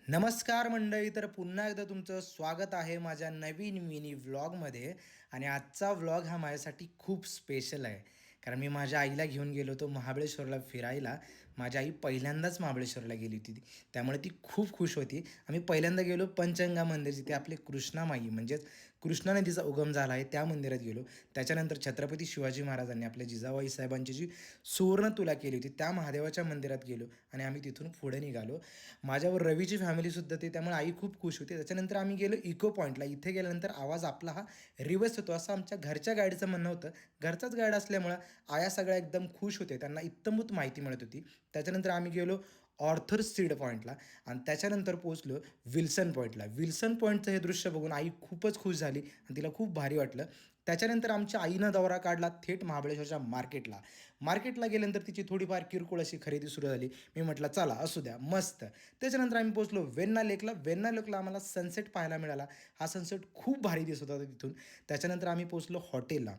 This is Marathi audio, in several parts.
नमस्कार मंडळी. तर पुन्हा एकदा तुमचं स्वागत आहे माझ्या नवीन मिनी व्लॉगमध्ये. आणि आजचा व्लॉग हा माझ्यासाठी खूप स्पेशल आहे, कारण मी माझ्या आईला घेऊन गेलो होतो महाबळेश्वरला फिरायला. माझी आई पहिल्यांदाच महाबळेश्वरला गेली होती त्यामुळे ती खूप खुश होती. आम्ही पहिल्यांदा गेलो पंचगंगा मंदिर, जिथे आपले कृष्णामाई म्हणजेच कृष्णा नदीचा उगम झाला आहे त्या मंदिरात गेलो. त्याच्यानंतर छत्रपती शिवाजी महाराजांनी आपल्या जिजाबाई साहेबांची जी सुवर्ण तुला केली होती त्या महादेवाच्या मंदिरात गेलो आणि आम्ही तिथून पुढे निघालो. माझ्यावर रवीची फॅमिलीसुद्धा ते, त्यामुळे आई खूप खुश होती. त्याच्यानंतर आम्ही गेलो इको पॉईंटला. इथे गेल्यानंतर आवाज आपला हा रिवर्स होतो असं आमच्या घरच्या गाईडचं म्हणणं होतं. घरचाच गाईड असल्यामुळं आया सगळ्या एकदम खुश होते, त्यांना इत्तमूत माहिती मिळत होती. त्याच्यानंतर आम्ही गेलो ऑर्थर सीड पॉईंटला आणि त्याच्यानंतर पोहोचलो विल्सन पॉईंटला. विल्सन पॉईंटचं हे दृश्य बघून आई खूपच खुश झाली आणि तिला खूप भारी वाटलं. त्याच्यानंतर आमच्या आईनं दौरा काढला थेट महाबळेश्वरच्या मार्केटला. मार्केटला गेल्यानंतर तिची थोडीफार किरकोळ अशी खरेदी सुरू झाली. मी म्हटलं चला असू द्या मस्त. त्याच्यानंतर आम्ही पोहोचलो वेण्णा लेकला. वेण्णा लेकला आम्हाला सनसेट पाहायला मिळाला. हा सनसेट खूप भारी दिसत होता तिथून. त्याच्यानंतर आम्ही पोहोचलो हॉटेलला.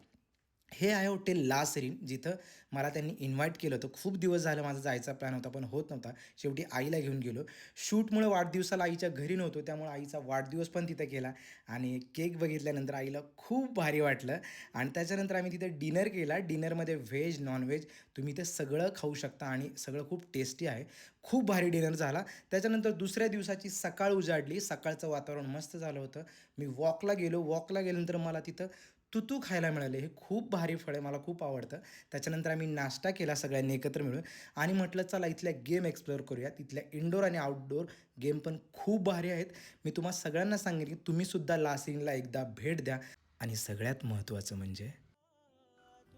हे आहे हॉटेल ला सेरीन, जिथं मला त्यांनी इन्व्हाइट केलं होतं. खूप दिवस झालं माझा जायचा प्लॅन होता पण होत नव्हता. शेवटी आईला घेऊन गेलो. शूटमुळे वाढदिवसाला आईच्या घरी नव्हतो, त्यामुळे आईचा वाढदिवस पण तिथं केला आणि केक बघितल्यानंतर आईला खूप भारी वाटलं. आणि त्याच्यानंतर आम्ही तिथे डिनर केला. डिनरमध्ये व्हेज नॉनव्हेज तुम्ही ते सगळं खाऊ शकता आणि सगळं खूप टेस्टी आहे. खूप भारी डिनर झाला. त्याच्यानंतर दुसऱ्या दिवसाची सकाळ उजाडली. सकाळचं वातावरण मस्त झालं होतं. मी वॉकला गेलो. वॉकला गेल्यानंतर मला तिथं तुतू खायला मिळाले. हे खूप भारी फळ आहे, मला खूप आवडतं. त्याच्यानंतर आम्ही नाश्ता केला सगळ्यांनी एकत्र मिळून आणि म्हटलं चला इथल्या गेम एक्सप्लोअर करूया. तिथल्या इनडोअर आणि आउटडोअर गेम पण खूप भारी आहेत. मी तुम्हा सगळ्यांना सांगेन की तुम्हीसुद्धा लासिंगला एकदा भेट द्या. आणि सगळ्यात महत्त्वाचं म्हणजे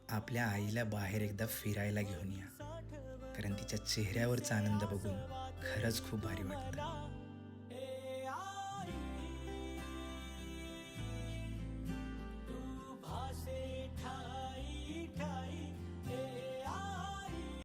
आपल्या आईला बाहेर एकदा फिरायला घेऊन या, कारण तिच्या चेहऱ्यावरचा आनंद बघून खरंच खूप भारी वाटतं.